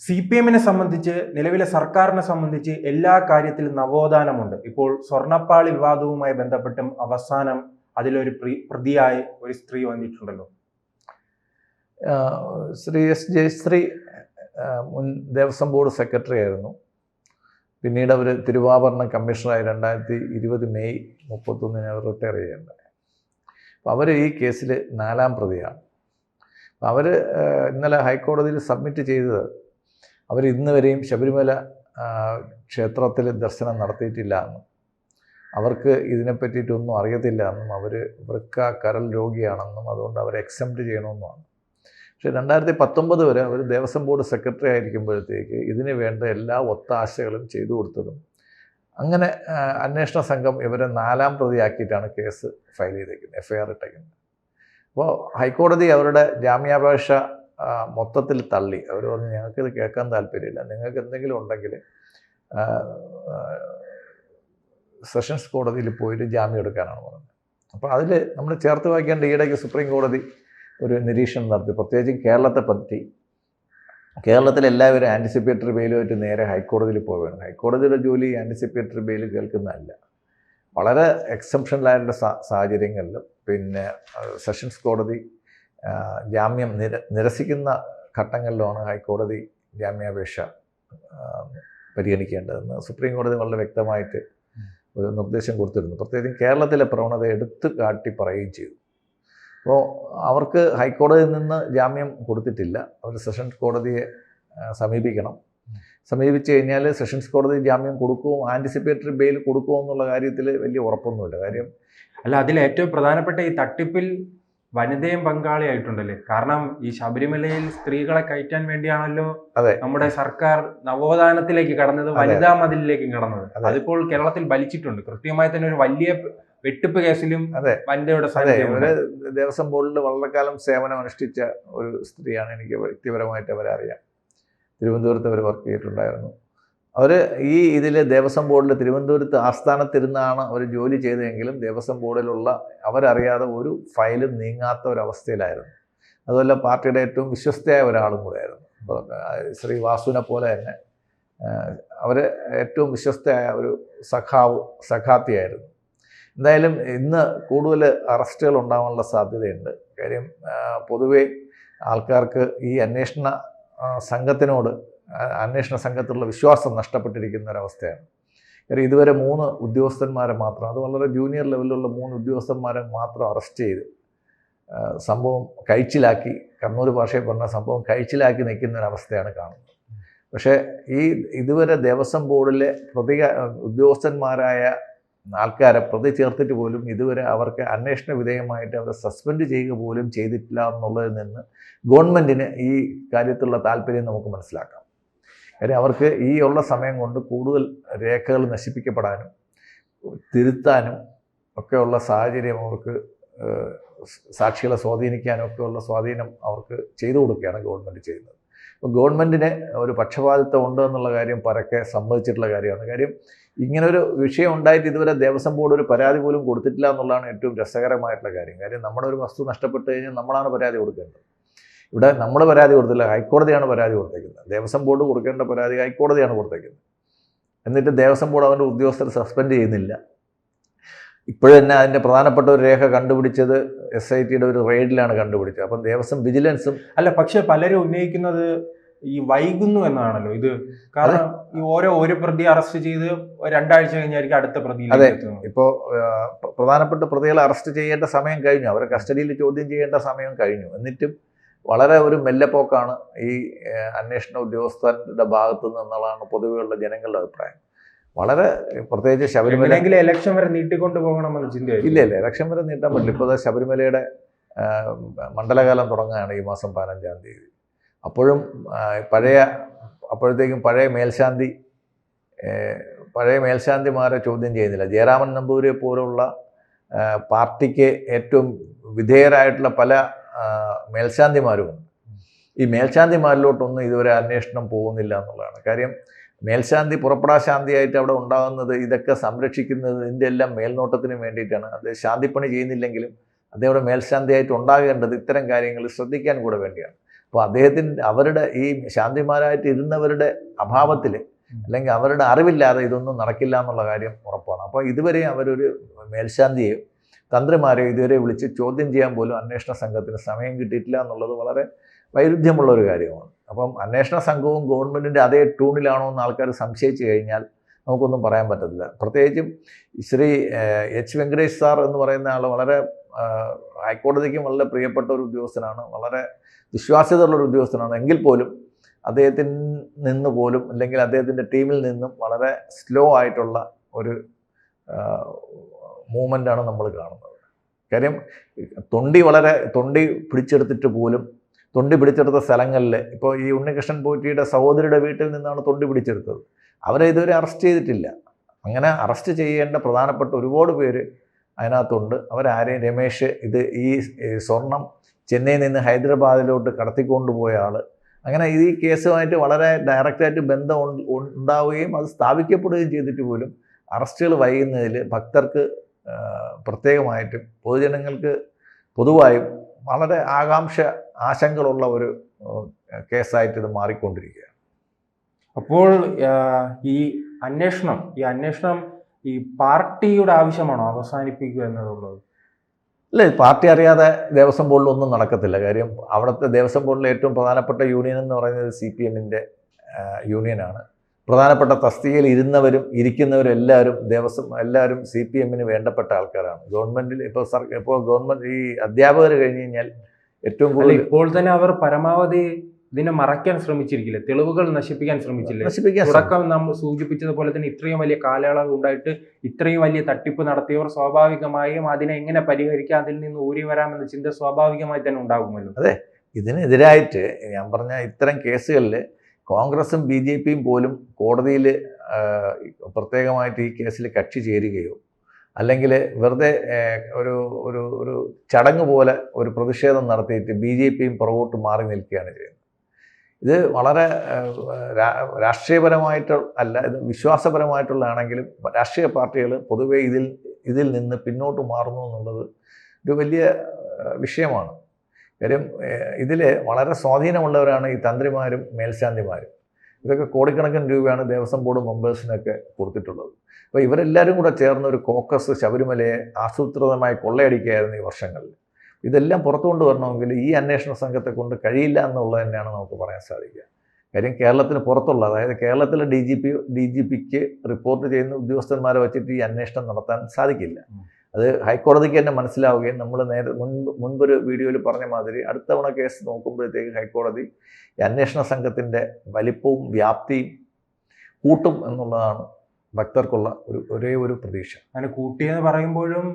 CPM-നെ സംബന്ധിച്ച് നിലവിലെ സർക്കാരിനെ സംബന്ധിച്ച് എല്ലാ കാര്യത്തിലും നവോത്ഥാനമുണ്ട്. ഇപ്പോൾ സ്വർണ്ണപ്പാളി വിവാദവുമായി ബന്ധപ്പെട്ടും അവസാനം അതിലൊരു പ്രതിയായി ഒരു സ്ത്രീ വന്നിട്ടുണ്ടല്ലോ. ശ്രീ എസ് ജയശ്രീ മുൻ ദേവസ്വം ബോർഡ് സെക്രട്ടറി ആയിരുന്നു. പിന്നീട് അവർ തിരുവാഭരണ കമ്മീഷണറായി 2020 മെയ് 31 അവർ റിട്ടയർ ചെയ്യുന്നുണ്ട്. അപ്പോൾ അവർ ഈ കേസിൽ 4ാം പ്രതിയാണ്. അപ്പോൾ അവർ ഇന്നലെ ഹൈക്കോടതിയിൽ സബ്മിറ്റ് ചെയ്തത് അവർ ഇന്ന് വരെയും ശബരിമല ക്ഷേത്രത്തിൽ ദർശനം നടത്തിയിട്ടില്ല എന്നും അവർക്ക് ഇതിനെപ്പറ്റിയിട്ടൊന്നും അറിയത്തില്ല എന്നും അവർ കരൾ രോഗിയാണെന്നും അതുകൊണ്ട് അവരെ എക്സംപ്റ്റ് ചെയ്യണമെന്നുമാണ്. പക്ഷേ 2019 വരെ അവർ ദേവസ്വം ബോർഡ് സെക്രട്ടറി ആയിരിക്കുമ്പോഴത്തേക്ക് ഇതിന് വേണ്ട എല്ലാ ഒത്താശകളും ചെയ്തു കൊടുത്തതും അങ്ങനെ അന്വേഷണ സംഘം ഇവരെ 4ാം പ്രതിയാക്കിയിട്ടാണ് കേസ് ഫയൽ ചെയ്തേക്കുന്നത്, FIR ഇട്ടേക്കുന്നത്. അപ്പോൾ ഹൈക്കോടതി അവരുടെ ജാമ്യാപേക്ഷ മൊത്തത്തിൽ തള്ളി. അവർ പറഞ്ഞു ഞങ്ങൾക്കിത് കേൾക്കാൻ താല്പര്യമില്ല, നിങ്ങൾക്ക് എന്തെങ്കിലും ഉണ്ടെങ്കിൽ സെഷൻസ് കോടതിയിൽ പോയിട്ട് ജാമ്യം എടുക്കാനാണ് പറഞ്ഞത്. അപ്പോൾ അതിൽ നമ്മൾ ചേർത്ത് വായിക്കേണ്ട ഈയിടയ്ക്ക് സുപ്രീം കോടതി ഒരു നിരീക്ഷണം നടത്തി, പ്രത്യേകിച്ചും കേരളത്തെ പറ്റി. കേരളത്തിലെല്ലാവരും ആൻറ്റിസിപ്പേറ്ററി ബെയിലുമായിട്ട് നേരെ ഹൈക്കോടതിയിൽ പോവുകയാണ്. ഹൈക്കോടതിയുടെ ജോലി ആൻറ്റിസിപ്പേറ്ററി ബെയിൽ കേൾക്കുന്നതല്ല. വളരെ എക്സെപ്ഷണലായിട്ടുള്ള സാഹചര്യങ്ങളിൽ പിന്നെ സെഷൻസ് കോടതി ജാമ്യം നിരസിക്കുന്ന ഘട്ടങ്ങളിലാണ് ഹൈക്കോടതി ജാമ്യാപേക്ഷ പരിഗണിക്കേണ്ടതെന്ന് സുപ്രീം കോടതി വളരെ വ്യക്തമായിട്ട് ഒരു നിർദ്ദേശം കൊടുത്തിരുന്നു. പ്രത്യേകിച്ചും കേരളത്തിലെ പ്രവണത എടുത്തു കാട്ടി പറയുകയും ചെയ്തു. അപ്പോൾ അവർക്ക് ഹൈക്കോടതിയിൽ നിന്ന് ജാമ്യം കൊടുത്തിട്ടില്ല. അവർ സെഷൻസ് കോടതിയെ സമീപിക്കണം. സമീപിച്ചു കഴിഞ്ഞാൽ സെഷൻസ് കോടതി ജാമ്യം കൊടുക്കുമോ, ആൻറ്റിസിപ്പേറ്ററി ബെയിൽ കൊടുക്കുമോ എന്നുള്ള കാര്യത്തിൽ വലിയ ഉറപ്പൊന്നുമില്ല. കാര്യം അതിൽ ഏറ്റവും പ്രധാനപ്പെട്ട ഈ തട്ടിപ്പിൽ വനിതയും പങ്കാളിയായിട്ടുണ്ടല്ലേ. കാരണം ഈ ശബരിമലയിൽ സ്ത്രീകളെ കയറ്റാൻ വേണ്ടിയാണല്ലോ നമ്മുടെ സർക്കാർ നവോത്ഥാനത്തിലേക്ക് കടന്നത്, വനിതാ മതിലിലേക്ക് കടന്നത്. അതിപ്പോൾ കേരളത്തിൽ വലിച്ചിട്ടുണ്ട്. കൃത്യമായി തന്നെ ഒരു വലിയ വെട്ടിപ്പ് കേസിലും വനിതയുടെ ദേവസ്വം ബോർഡിൽ വളരെ കാലം സേവനം അനുഷ്ഠിച്ച ഒരു സ്ത്രീയാണ്. എനിക്ക് വ്യക്തിപരമായിട്ട് അവരെ അറിയാം. തിരുവനന്തപുരത്ത് അവർ വർക്ക് ചെയ്തിട്ടുണ്ടായിരുന്നു. അവർ ഇതിൽ ദേവസ്വം ബോർഡിൽ തിരുവനന്തപുരത്ത് ആസ്ഥാനത്തിരുന്നാണ് അവർ ജോലി ചെയ്തതെങ്കിലും ദേവസ്വം ബോർഡിലുള്ള അവരറിയാതെ ഒരു ഫയലും നീങ്ങാത്ത ഒരവസ്ഥയിലായിരുന്നു. അതുപോലെ പാർട്ടിയുടെ ഏറ്റവും വിശ്വസ്തയായ ഒരാളും കൂടെയായിരുന്നു. ശ്രീ വാസുവിനെ പോലെ തന്നെ അവർ ഏറ്റവും വിശ്വസ്തയായ ഒരു സഖാത്തിയായിരുന്നു. എന്തായാലും ഇന്ന് കൂടുതൽ അറസ്റ്റുകൾ ഉണ്ടാകാനുള്ള സാധ്യതയുണ്ട്. കാര്യം പൊതുവെ ആൾക്കാർക്ക് ഈ അന്വേഷണ സംഘത്തിലുള്ള വിശ്വാസം നഷ്ടപ്പെട്ടിരിക്കുന്ന ഒരവസ്ഥയാണ്. കാര്യം ഇതുവരെ 3 ഉദ്യോഗസ്ഥന്മാരെ മാത്രം, അത് വളരെ ജൂനിയർ ലെവലിലുള്ള 3 ഉദ്യോഗസ്ഥന്മാരെ മാത്രം അറസ്റ്റ് ചെയ്ത് സംഭവം കഴിച്ചിലാക്കി, കണ്ണൂർ ഭാഷയിൽ പറഞ്ഞ സംഭവം കഴിച്ചിലാക്കി നിൽക്കുന്ന ഒരവസ്ഥയാണ് കാണുന്നത്. പക്ഷേ ഇതുവരെ ദേവസ്വം ബോർഡിലെ ഉദ്യോഗസ്ഥന്മാരായ ആൾക്കാരെ പ്രതി ചേർത്തിട്ട് പോലും ഇതുവരെ അവർക്ക് അന്വേഷണ വിധേയമായിട്ട് അവരെ സസ്പെൻഡ് ചെയ്യുക പോലും ചെയ്തിട്ടില്ല എന്നുള്ളതിൽ നിന്ന് ഗവൺമെൻറ്റിന് ഈ കാര്യത്തിലുള്ള താല്പര്യം നമുക്ക് മനസ്സിലാക്കാം. കാര്യം അവർക്ക് ഈ ഉള്ള സമയം കൊണ്ട് കൂടുതൽ രേഖകൾ നശിപ്പിക്കപ്പെടാനും തിരുത്താനും ഒക്കെയുള്ള സാഹചര്യം അവർക്ക്, സാക്ഷികളെ സ്വാധീനിക്കാനും ഒക്കെയുള്ള സ്വാധീനം അവർക്ക് ചെയ്തു കൊടുക്കുകയാണ് ഗവൺമെൻറ് ചെയ്യുന്നത്. അപ്പോൾ ഗവൺമെൻറ്റിന് ഒരു പക്ഷപാതിത്വം ഉണ്ട് എന്നുള്ള കാര്യം പരക്കെ സമ്മതിച്ചിട്ടുള്ള കാര്യമാണ്. കാര്യം ഇങ്ങനൊരു വിഷയം ഉണ്ടായിട്ട് ഇതുവരെ ദേവസ്വം ബോർഡ് ഒരു പരാതി പോലും കൊടുത്തിട്ടില്ല എന്നുള്ളതാണ് ഏറ്റവും രസകരമായിട്ടുള്ള കാര്യം. കാര്യം നമ്മുടെ ഒരു വസ്തു നഷ്ടപ്പെട്ട് കഴിഞ്ഞാൽ നമ്മളാണ് പരാതി കൊടുക്കേണ്ടത്. ഇവിടെ നമ്മൾ പരാതി കൊടുത്തില്ല, ഹൈക്കോടതിയാണ് പരാതി കൊടുത്തേക്കുന്നത്. ദേവസ്വം ബോർഡ് കൊടുക്കേണ്ട പരാതി ഹൈക്കോടതിയാണ് കൊടുത്തേക്കുന്നത്. എന്നിട്ട് ദേവസ്വം ബോർഡ് അവൻ്റെ ഉദ്യോഗസ്ഥരെ സസ്പെൻഡ് ചെയ്യുന്നില്ല. ഇപ്പോഴന്നെ അതിൻ്റെ പ്രധാനപ്പെട്ട ഒരു രേഖ കണ്ടുപിടിച്ചത് SITയുടെ ഒരു റെയ്ഡിലാണ് കണ്ടുപിടിച്ചത്. അപ്പം ദേവസ്വം വിജിലൻസും പക്ഷെ പലരും ഉന്നയിക്കുന്നത് ഈ വൈകുന്നു എന്നാണല്ലോ ഇത്. കാരണം ഈ ഒരു പ്രതി അറസ്റ്റ് ചെയ്ത് 2 ആഴ്ച കഴിഞ്ഞായിരിക്കും അടുത്ത പ്രതി. അതെ, ഇപ്പോൾ പ്രധാനപ്പെട്ട പ്രതികളെ അറസ്റ്റ് ചെയ്യേണ്ട സമയം കഴിഞ്ഞു, അവരെ കസ്റ്റഡിയിൽ ചോദ്യം ചെയ്യേണ്ട സമയം കഴിഞ്ഞു. എന്നിട്ടും വളരെ ഒരു മെല്ലെപ്പോക്കാണ് ഈ അന്വേഷണ ഉദ്യോഗസ്ഥരുടെ ഭാഗത്തു നിന്നുള്ളതാണ് പൊതുവെയുള്ള ജനങ്ങളുടെ അഭിപ്രായം. വളരെ പ്രത്യേകിച്ച് ശബരിമല ഇലക്ഷൻ വരെ നീട്ടിക്കൊണ്ടു പോകണമെന്ന് ചിന്തയില്ല. ഇല്ല, ഇലക്ഷൻ വരെ നീട്ടാൻ പറ്റില്ല. ഇപ്പോൾ ശബരിമലയുടെ മണ്ഡലകാലം തുടങ്ങുകയാണ് ഈ മാസം 15-ാം തീയതി. അപ്പോഴത്തേക്കും പഴയ മേൽശാന്തിമാരെ ചോദ്യം ചെയ്യുന്നില്ല. ജയരാമൻ നമ്പൂതിരിയെ പോലുള്ള പാർട്ടിക്ക് ഏറ്റവും വിധേയരായിട്ടുള്ള പല മേൽശാന്തിമാരുമുണ്ട്. ഈ മേൽശാന്തിമാരിലോട്ടൊന്നും ഇതുവരെ അന്വേഷണം പോകുന്നില്ല എന്നുള്ളതാണ് കാര്യം. മേൽശാന്തി പുറപ്പെടാശാന്തിയായിട്ട് അവിടെ ഉണ്ടാകുന്നത് ഇതൊക്കെ സംരക്ഷിക്കുന്നതിൻ്റെ എല്ലാം മേൽനോട്ടത്തിന് വേണ്ടിയിട്ടാണ്. അത് ശാന്തിപ്പണി ചെയ്യുന്നില്ലെങ്കിലും അദ്ദേഹം മേൽശാന്തിയായിട്ട് ഉണ്ടാകേണ്ടത് ഇത്തരം കാര്യങ്ങൾ ശ്രദ്ധിക്കാൻ കൂടെ വേണ്ടിയാണ്. അപ്പോൾ അവരുടെ ഈ ശാന്തിമാരായിട്ട് ഇരുന്നവരുടെ അഭാവത്തിൽ അല്ലെങ്കിൽ അവരുടെ അറിവില്ലാതെ ഇതൊന്നും നടക്കില്ല എന്നുള്ള കാര്യം ഉറപ്പാണ്. അപ്പോൾ ഇതുവരെ അവരൊരു മേൽശാന്തിയെയോ തന്ത്രിമാരെയോ ഇതുവരെ വിളിച്ച് ചോദ്യം ചെയ്യാൻ പോലും അന്വേഷണ സംഘത്തിന് സമയം കിട്ടിയിട്ടില്ല എന്നുള്ളത് വളരെ വൈരുദ്ധ്യമുള്ള ഒരു കാര്യമാണ്. അപ്പം അന്വേഷണ സംഘവും ഗവൺമെൻറ്റിൻ്റെ അതേ ട്യൂണിലാണോ എന്ന് ആൾക്കാർ സംശയിച്ചു കഴിഞ്ഞാൽ നമുക്കൊന്നും പറയാൻ പറ്റത്തില്ല. പ്രത്യേകിച്ചും ശ്രീ എച്ച് വെങ്കടേഷ് സാർ എന്ന് പറയുന്ന ആൾ വളരെ ഹൈക്കോടതിക്കും വളരെ പ്രിയപ്പെട്ട ഒരു ഉദ്യോഗസ്ഥനാണ്, വളരെ വിശ്വാസ്യതയുള്ളൊരു ഉദ്യോഗസ്ഥനാണ്. എങ്കിൽ പോലും അദ്ദേഹത്തിൽ നിന്ന് പോലും അല്ലെങ്കിൽ അദ്ദേഹത്തിൻ്റെ ടീമിൽ നിന്നും വളരെ സ്ലോ ആയിട്ടുള്ള ഒരു മൂവ്മെൻ്റാണ് നമ്മൾ കാണുന്നത്. കാര്യം തൊണ്ടി പിടിച്ചെടുത്തിട്ട് പോലും തൊണ്ടി പിടിച്ചെടുത്ത സ്ഥലങ്ങളിൽ ഇപ്പോൾ ഈ ഉണ്ണികൃഷ്ണൻ പോറ്റിയുടെ സഹോദരിയുടെ വീട്ടിൽ നിന്നാണ് തൊണ്ടി പിടിച്ചെടുത്തത്. അവരെ ഇതുവരെ അറസ്റ്റ് ചെയ്തിട്ടില്ല. അങ്ങനെ അറസ്റ്റ് ചെയ്യേണ്ട പ്രധാനപ്പെട്ട ഒരുപാട് പേര് അതിനകത്തുണ്ട്. അവരാരെയും രമേശ് ഈ സ്വർണം ചെന്നൈയിൽ നിന്ന് ഹൈദരാബാദിലോട്ട് കടത്തിക്കൊണ്ടുപോയ ആൾ, അങ്ങനെ ഈ കേസുമായിട്ട് വളരെ ഡയറക്റ്റായിട്ട് ബന്ധം ഉണ്ടാവുകയും അത് സ്ഥാപിക്കപ്പെടുകയും ചെയ്തിട്ട് പോലും അറസ്റ്റുകൾ വൈകുന്നതിൽ ഭക്തർക്ക് പ്രത്യേകമായിട്ടും പൊതുജനങ്ങൾക്ക് പൊതുവായും വളരെ ആശങ്കകളുള്ള ഒരു കേസായിട്ട് ഇത് മാറിക്കൊണ്ടിരിക്കുകയാണ്. അപ്പോൾ ഈ അന്വേഷണം ഈ പാർട്ടിയുടെ ആവശ്യമാണോ അവസാനിപ്പിക്കുക എന്നതുള്ളത്? അല്ലേ, പാർട്ടി അറിയാതെ ദേവസ്വം ബോർഡിൽ ഒന്നും നടക്കത്തില്ല. കാര്യം അവിടുത്തെ ദേവസ്വം ബോർഡിലെ ഏറ്റവും പ്രധാനപ്പെട്ട യൂണിയൻ എന്ന് പറയുന്നത് CPM-ന്റെ യൂണിയനാണ്. പ്രധാനപ്പെട്ട തസ്തികയിൽ ഇരിക്കുന്നവരും എല്ലാവരും CPM-ന് വേണ്ടപ്പെട്ട ആൾക്കാരാണ്. ഗവൺമെൻറ്റിൽ ഇപ്പോൾ ഗവൺമെൻറ് ഈ അധ്യാപകർ കഴിഞ്ഞ് കഴിഞ്ഞാൽ ഏറ്റവും കൂടുതൽ ഇപ്പോൾ തന്നെ അവർ പരമാവധി ഇതിനെ മറയ്ക്കാൻ ശ്രമിച്ചിരിക്കില്ല, തെളിവുകൾ നശിപ്പിക്കാൻ ശ്രമിച്ചില്ല. തുടക്കം നമ്മൾ സൂചിപ്പിച്ചതുപോലെ തന്നെ ഇത്രയും വലിയ കാലയളവ് ഉണ്ടായിട്ട് ഇത്രയും വലിയ തട്ടിപ്പ് നടത്തിയവർ സ്വാഭാവികമായും അതിനെ എങ്ങനെ പരിഹരിക്കാം, അതിൽ നിന്ന് ഊരി വരാമെന്ന ചിന്ത സ്വാഭാവികമായി തന്നെ ഉണ്ടാകുമല്ലോ. അതെ, ഇതിനെതിരായിട്ട് ഞാൻ പറഞ്ഞ ഇത്തരം കേസുകളിൽ കോൺഗ്രസും BJP-യും പോലും കോടതിയിൽ പ്രത്യേകമായിട്ട് ഈ കേസിൽ കക്ഷി ചേരുകയോ അല്ലെങ്കിൽ വെറുതെ ഒരു ചടങ്ങ് പോലെ ഒരു പ്രതിഷേധം നടത്തിയിട്ട് BJP-യും പുറകോട്ട് മാറി നിൽക്കുകയാണ് ചെയ്യുന്നത്. ഇത് വളരെ ഇത് വിശ്വാസപരമായിട്ടുള്ളതാണെങ്കിലും രാഷ്ട്രീയ പാർട്ടികൾ പൊതുവെ ഇതിൽ നിന്ന് പിന്നോട്ട് മാറുന്നു എന്നുള്ളത് ഒരു വലിയ വിഷയമാണ്. കാര്യം ഇതിൽ വളരെ സ്വാധീനമുള്ളവരാണ് ഈ തന്ത്രിമാരും മേൽശാന്തിമാരും. ഇതൊക്കെ കോടിക്കണക്കിന് രൂപയാണ് ദേവസ്വം ബോർഡ് മെമ്പേഴ്സിനൊക്കെ കൊടുത്തിട്ടുള്ളത്. അപ്പോൾ ഇവരെല്ലാവരും കൂടെ ചേർന്ന ഒരു കോക്കസ് ശബരിമലയെ ആസൂത്രിതമായി കൊള്ളയടിക്കുകയായിരുന്നു ഈ വർഷങ്ങളിൽ. ഇതെല്ലാം പുറത്തു കൊണ്ടുവരണമെങ്കിൽ ഈ അന്വേഷണ സംഘത്തെ കൊണ്ട് കഴിയില്ല എന്നുള്ളത് തന്നെയാണ് നമുക്ക് പറയാൻ സാധിക്കുക. കാര്യം കേരളത്തിന് പുറത്തുള്ള, അതായത് കേരളത്തിലെ DGPക്ക് റിപ്പോർട്ട് ചെയ്യുന്ന ഉദ്യോഗസ്ഥന്മാരെ വെച്ചിട്ട് ഈ അന്വേഷണം നടത്താൻ സാധിക്കില്ല. അത് ഹൈക്കോടതിക്ക് തന്നെ മനസ്സിലാവുകയും നമ്മൾ മുൻപൊരു വീഡിയോയിൽ പറഞ്ഞ മാതിരി അടുത്ത തവണ കേസ് നോക്കുമ്പോഴത്തേക്ക് ഹൈക്കോടതി ഈ അന്വേഷണ സംഘത്തിൻ്റെ വലിപ്പവും വ്യാപ്തിയും കൂട്ടും എന്നുള്ളതാണ് ഭക്തർക്കുള്ള ഒരേ ഒരു പ്രതീക്ഷ. അങ്ങനെ കൂട്ടിയെന്ന് പറയുമ്പോഴും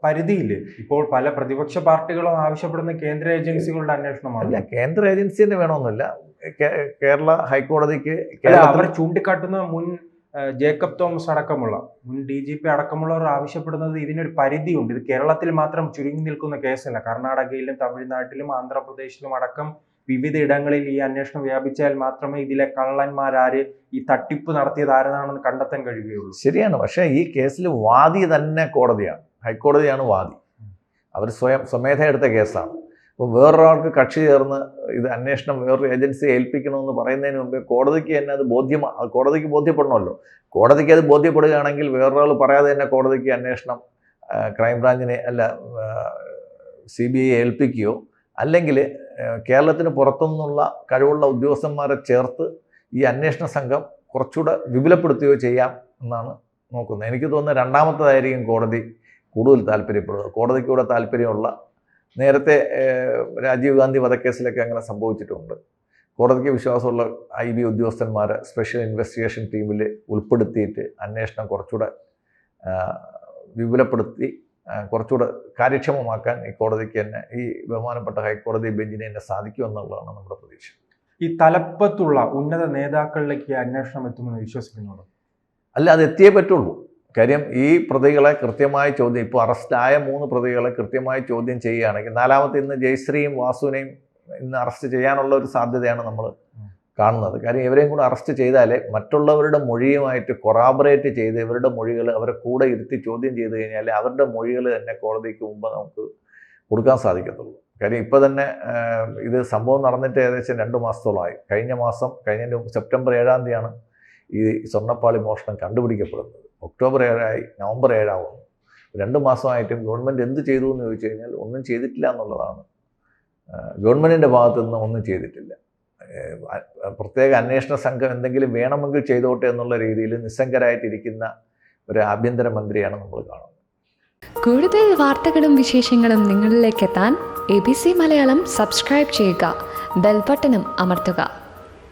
പരിധിയില്ലേ? ഇപ്പോൾ പല പ്രതിപക്ഷ പാർട്ടികളും ആവശ്യപ്പെടുന്ന കേന്ദ്ര ഏജൻസികളുടെ അന്വേഷണമാണ്. അല്ല, കേന്ദ്ര ഏജൻസി തന്നെ വേണമെന്നില്ല. കേരള ഹൈക്കോടതിക്ക് അവർ ചൂണ്ടിക്കാട്ടുന്ന മുൻ ജേക്കബ് തോമസ് അടക്കമുള്ള മുൻ DGP അടക്കമുള്ളവർ ആവശ്യപ്പെടുന്നത് ഇതിനൊരു പരിധിയുണ്ട്. ഇത് കേരളത്തിൽ മാത്രം ചുരുങ്ങി നിൽക്കുന്ന കേസല്ല. കർണാടകയിലും തമിഴ്നാട്ടിലും ആന്ധ്രാപ്രദേശിലും അടക്കം വിവിധ ഇടങ്ങളിൽ ഈ അന്വേഷണം വ്യാപിച്ചാൽ മാത്രമേ ഇതിലെ കള്ളന്മാരാര്, ഈ തട്ടിപ്പ് നടത്തിയത് ആരെന്നാണെന്ന് കണ്ടെത്താൻ കഴിയുകയുള്ളൂ. ശരിയാണ്. പക്ഷേ ഈ കേസിൽ വാദി തന്നെ കോടതിയാണ്, ഹൈക്കോടതിയാണ് വാദി. അവർ സ്വമേധ എടുത്ത കേസാണ്. അപ്പോൾ വേറൊരാൾക്ക് കക്ഷി ചേർന്ന് ഇത് അന്വേഷണം വേറൊരു ഏജൻസിയെ ഏൽപ്പിക്കണമെന്ന് പറയുന്നതിന് മുമ്പേ കോടതിക്ക് തന്നെ അത് കോടതിക്ക് ബോധ്യപ്പെടണമല്ലോ. കോടതിക്ക് അത് ബോധ്യപ്പെടുകയാണെങ്കിൽ വേറൊരാൾ പറയാതെ തന്നെ കോടതിക്ക് അന്വേഷണം ക്രൈംബ്രാഞ്ചിനെ CBI ഏൽപ്പിക്കുകയോ അല്ലെങ്കിൽ കേരളത്തിന് പുറത്തുനിന്നുള്ള കഴിവുള്ള ഉദ്യോഗസ്ഥന്മാരെ ചേർത്ത് ഈ അന്വേഷണ സംഘം കുറച്ചുകൂടെ വിപുലപ്പെടുത്തുകയോ ചെയ്യാം എന്നാണ് നോക്കുന്നത്. എനിക്ക് തോന്നുന്നത് രണ്ടാമത്തേതായിരിക്കും കോടതി കൂടുതൽ താല്പര്യപ്പെടുക. കോടതിക്കൂടെ താല്പര്യമുള്ള, നേരത്തെ രാജീവ് ഗാന്ധി വധക്കേസിലൊക്കെ അങ്ങനെ സംഭവിച്ചിട്ടുണ്ട്. കോടതിക്ക് വിശ്വാസമുള്ള IB ഉദ്യോഗസ്ഥന്മാരെ സ്പെഷ്യൽ ഇൻവെസ്റ്റിഗേഷൻ ടീമിൽ ഉൾപ്പെടുത്തിയിട്ട് അന്വേഷണം കുറച്ചുകൂടെ വിപുലപ്പെടുത്തി കുറച്ചുകൂടെ കാര്യക്ഷമമാക്കാൻ ഈ കോടതിക്ക് തന്നെ, ഈ ബഹുമാനപ്പെട്ട ഹൈക്കോടതി ബെഞ്ചിന് തന്നെ സാധിക്കുമെന്നുള്ളതാണ് നമ്മുടെ പ്രതീക്ഷ. ഈ തലപ്പത്തുള്ള ഉന്നത നേതാക്കളിലേക്ക് അന്വേഷണം എത്തുമെന്ന് വിശ്വസിക്കുന്നുണ്ടോ? അല്ല, അത് എത്തിയേ പറ്റുള്ളൂ. കാര്യം ഈ പ്രതികളെ കൃത്യമായി ഇപ്പോൾ അറസ്റ്റായ 3 പ്രതികളെ കൃത്യമായി ചോദ്യം ചെയ്യുകയാണെങ്കിൽ, നാലാമത്തെ ഇന്ന് ജയശ്രീയും വാസുവിനെയും ഇന്ന് അറസ്റ്റ് ചെയ്യാനുള്ള ഒരു സാധ്യതയാണ് നമ്മൾ കാണുന്നത്. കാര്യം ഇവരെയും കൂടെ അറസ്റ്റ് ചെയ്താലേ മറ്റുള്ളവരുടെ മൊഴിയുമായിട്ട് കൊറാബറേറ്റ് ചെയ്ത് ഇവരുടെ മൊഴികൾ അവരെ കൂടെ ഇരുത്തി ചോദ്യം ചെയ്ത് കഴിഞ്ഞാൽ അവരുടെ മൊഴികൾ തന്നെ കോടതിക്ക് മുമ്പ് നമുക്ക് കൊടുക്കാൻ സാധിക്കത്തുള്ളൂ. കാര്യം ഇപ്പോൾ തന്നെ ഇത് സംഭവം നടന്നിട്ട് ഏകദേശം 2 മാസത്തോളമായി. കഴിഞ്ഞ സെപ്റ്റംബർ 7-ാം തീയതിയാണ് ഈ സ്വർണ്ണപ്പാളി മോഷണം കണ്ടുപിടിക്കപ്പെടുന്നത്. ഒക്ടോബർ 7-ആയി, നവംബർ 7-ആവുന്നു. 2 മാസമായിട്ടും ഗവൺമെൻറ് എന്ത് ചെയ്തു എന്ന് ചോദിച്ചു കഴിഞ്ഞാൽ ഒന്നും ചെയ്തിട്ടില്ല എന്നുള്ളതാണ്. ഗവൺമെൻറ്റിൻ്റെ ഭാഗത്തു നിന്ന് ഒന്നും ചെയ്തിട്ടില്ല. പ്രത്യേക അന്വേഷണ സംഘം എന്തെങ്കിലും വേണമെങ്കിൽ ചെയ്തോട്ടെ എന്നുള്ള രീതിയിൽ നിസ്സംഗരായിട്ടിരിക്കുന്ന ഒരു ആഭ്യന്തരമന്ത്രിയാണ് നമ്മൾ കാണുന്നത്. കൂടുതൽ വാർത്തകളും വിശേഷങ്ങളും നിങ്ങളിലേക്ക് എത്താൻ ABC മലയാളം സബ്സ്ക്രൈബ് ചെയ്യുക, ബെൽ ബട്ടണും അമർത്തുക.